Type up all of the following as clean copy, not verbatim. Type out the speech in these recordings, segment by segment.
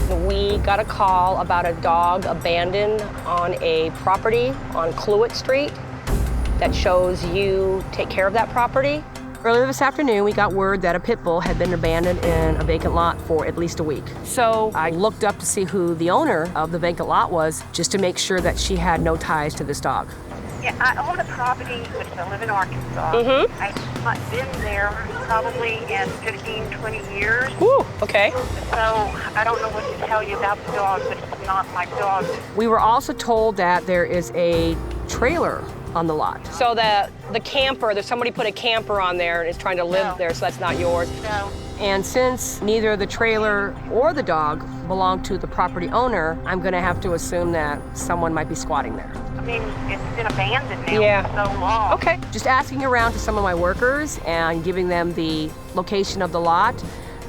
We got a call about a dog abandoned on a property on Cluett Street that shows you take care of that property. Earlier this afternoon, we got word that a pit bull had been abandoned in a vacant lot for at least a week. So I looked up to see who the owner of the vacant lot was, just to make sure that she had no ties to this dog. Yeah, I own a property, which I live in Arkansas. I've been there probably in 15, 20 years. Ooh, okay. So I don't know what to tell you about the dog, but it's not my dog. We were also told that there is a trailer on the lot. So the camper, there's somebody put a camper on there and is trying to live there, so that's not yours. No. And since neither the trailer or the dog belong to the property owner, I'm gonna have to assume that someone might be squatting there. I mean, it's been abandoned now for so long. Okay. Just asking around to some of my workers and giving them the location of the lot,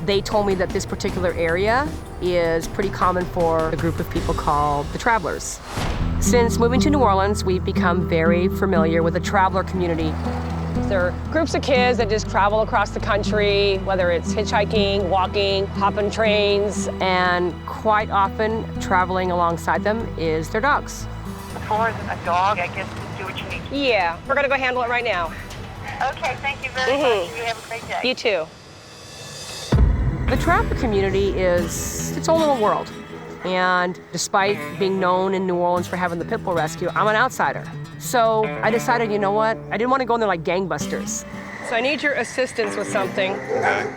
they told me that this particular area is pretty common for a group of people called the travelers. Since moving to New Orleans, we've become very familiar with the traveler community. There are groups of kids that just travel across the country, whether it's hitchhiking, walking, hopping trains, and quite often traveling alongside them is their dogs. As far as a dog, I guess do what you need. Yeah, we're gonna go handle it right now. Okay, thank you very much. You have a great day. You too. The traveler community is its own little world. And despite being known in New Orleans for having the pit bull rescue, I'm an outsider. So I decided, you know what? I didn't want to go in there like gangbusters. So I need your assistance with something. Okay.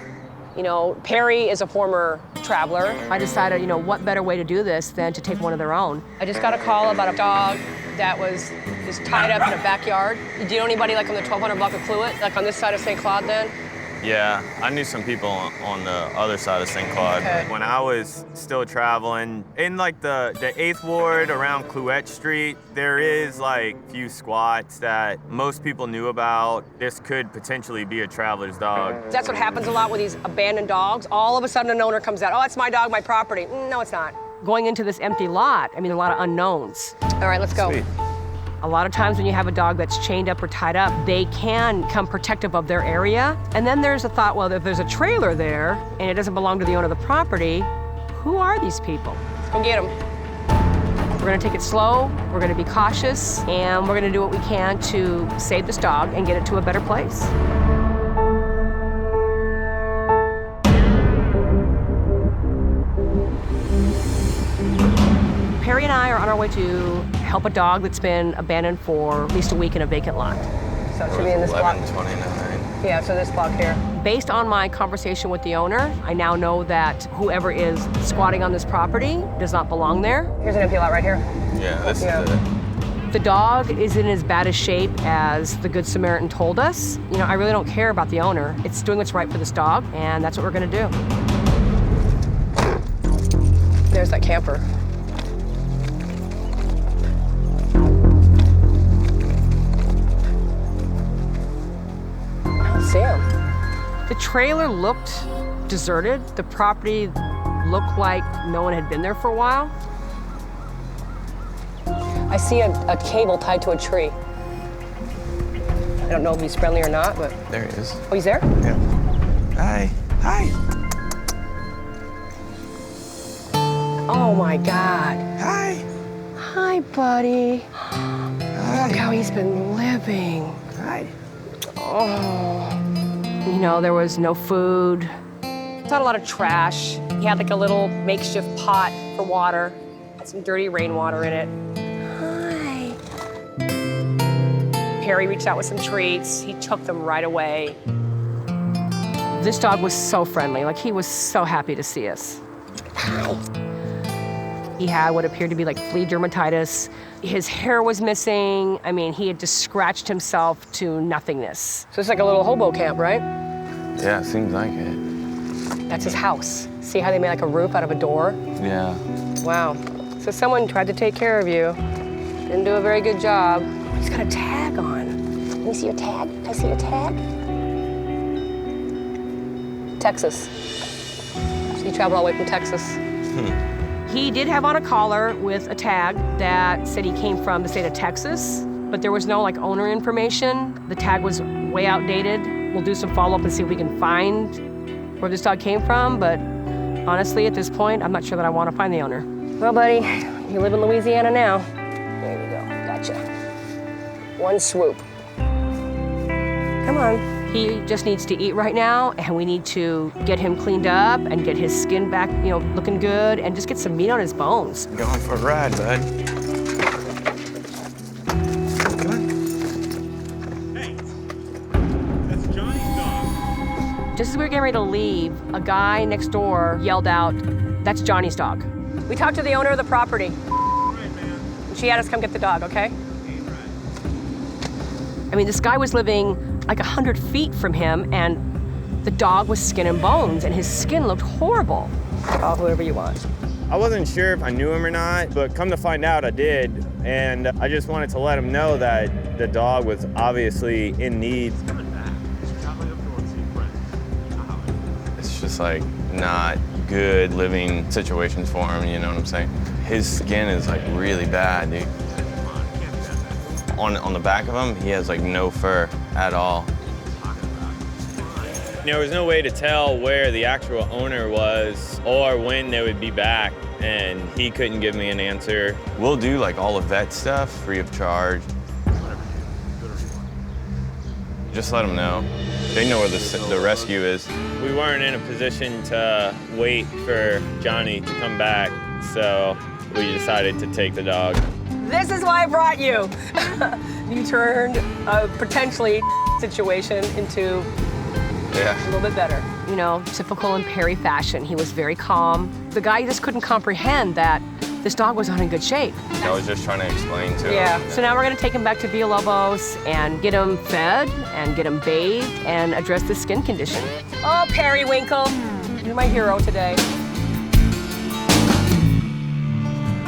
You know, Perry is a former traveler. I decided, you know, what better way to do this than to take one of their own. I just got a call about a dog that was just tied up in a backyard. Do you know anybody like on the 1200 block of Cluett, like on this side of St. Claude then? Yeah, I knew some people on the other side of St. Claude. Okay. When I was still traveling, in like the 8th Ward around Cluett Street, there is like few squats that most people knew about. This could potentially be a traveler's dog. That's what happens a lot with these abandoned dogs. All of a sudden an owner comes out, oh, it's my dog, my property. No, it's not. Going into this empty lot, I mean, a lot of unknowns. All right, let's go. Sweet. A lot of times when you have a dog that's chained up or tied up, they can become protective of their area. And then there's a thought, well, if there's a trailer there and it doesn't belong to the owner of the property, who are these people? Let's go get them. We're gonna take it slow, we're gonna be cautious, and we're gonna do what we can to save this dog and get it to a better place. Perry and I are on our way to help a dog that's been abandoned for at least a week in a vacant lot. So it should be in this block. 1129. Yeah, so this block here. Based on my conversation with the owner, I now know that whoever is squatting on this property does not belong there. Here's an empty lot right here. Yeah, this is it. The dog is in as bad a shape as the Good Samaritan told us. You know, I really don't care about the owner. It's doing what's right for this dog, and that's what we're gonna do. There's that camper. See him. The trailer looked deserted. The property looked like no one had been there for a while. I see a cable tied to a tree. I don't know if he's friendly or not, but... There he is. Oh, he's there? Yeah. Hi. Hi. Oh my God. Hi. Hi, buddy. Hi. Look how he's been living. Hi. Oh. You know, there was no food. Not a lot of trash. He had like a little makeshift pot for water. Had some dirty rainwater in it. Hi. Perry reached out with some treats. He took them right away. This dog was so friendly. Like, he was so happy to see us. He had what appeared to be like flea dermatitis. His hair was missing. I mean, he had just scratched himself to nothingness. So it's like a little hobo camp, right? Yeah, seems like it. That's his house. See how they made like a roof out of a door? Yeah. Wow. So someone tried to take care of you. Didn't do a very good job. He's got a tag on. Let me see your tag. Can I see your tag? Texas. So you traveled all the way from Texas. He did have on a collar with a tag that said he came from the state of Texas, but there was no like owner information. The tag was way outdated. We'll do some follow-up and see if we can find where this dog came from, but honestly, at this point, I'm not sure that I want to find the owner. Well, buddy, you live in Louisiana now. There you go, gotcha. One swoop. Come on. He just needs to eat right now, and we need to get him cleaned up and get his skin back, looking good, and just get some meat on his bones. Going for a ride, bud. Come on. Hey, that's Johnny's dog. Just as we were getting ready to leave, a guy next door yelled out, "That's Johnny's dog." We talked to the owner of the property. Right, man. She had us come get the dog, okay? Ain't right. I mean, this guy was living like 100 feet from him, and the dog was skin and bones, and his skin looked horrible. Call whoever you want. I wasn't sure if I knew him or not, but come to find out I did. And I just wanted to let him know that the dog was obviously in need. Coming back. He's traveling up north, seeing friends. You know how it is. It's just like not good living situations for him, you know what I'm saying? His skin is like really bad, dude. Come on, it can't be that bad. On the back of him, he has like no fur at all. There was no way to tell where the actual owner was or when they would be back, and he couldn't give me an answer. We'll do like all the vet stuff free of charge. Just let them know. They know where the rescue is. We weren't in a position to wait for Johnny to come back, so we decided to take the dog. This is why I brought you. You turned a potentially situation into a little bit better. Typical in Perry fashion. He was very calm. The guy just couldn't comprehend that this dog was not in good shape. I was just trying to explain to him. Yeah, so now we're gonna take him back to Villalobos and get him fed and get him bathed and address the skin condition. Oh, Periwinkle, you're my hero today.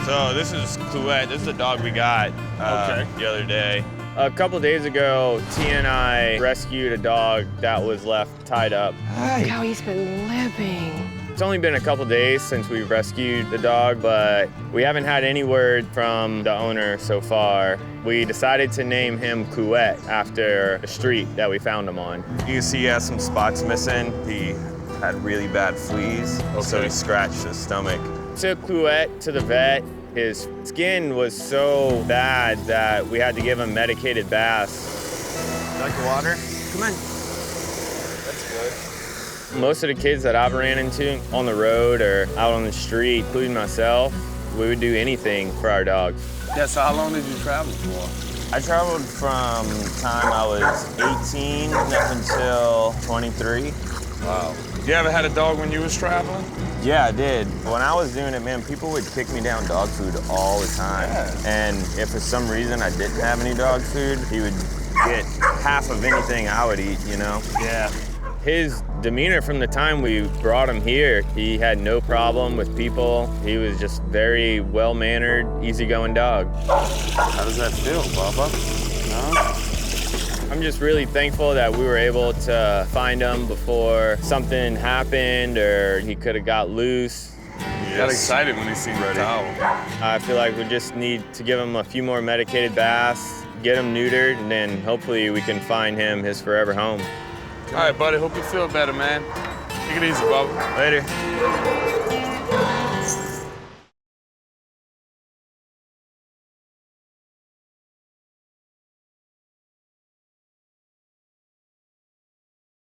So this is Cluette. This is the dog we got the other day. A couple days ago, T and I rescued a dog that was left tied up. Look how he's been living. It's only been a couple days since we've rescued the dog, but we haven't had any word from the owner so far. We decided to name him Cluette after the street that we found him on. You can see he has some spots missing. He had really bad fleas, so he scratched his stomach. Took Cluette to the vet. His skin was so bad that we had to give him medicated baths. You like the water? Come on. That's good. Most of the kids that I've ran into on the road or out on the street, including myself, we would do anything for our dogs. Yeah, so how long did you travel for? I traveled from the time I was 18 up until 23. Wow. You ever had a dog when you was traveling? Yeah, I did. When I was doing it, man, people would kick me down dog food all the time. Yeah. And if for some reason I didn't have any dog food, he would get half of anything I would eat, Yeah. His demeanor from the time we brought him here, he had no problem with people. He was just very well-mannered, easygoing dog. How does that feel, Bubba? No? I'm just really thankful that we were able to find him before something happened or he could have got loose. He got excited when he seen the towel. I feel like we just need to give him a few more medicated baths, get him neutered, and then hopefully we can find him his forever home. All right, buddy, hope you feel better, man. Take it easy, Bubba. Later.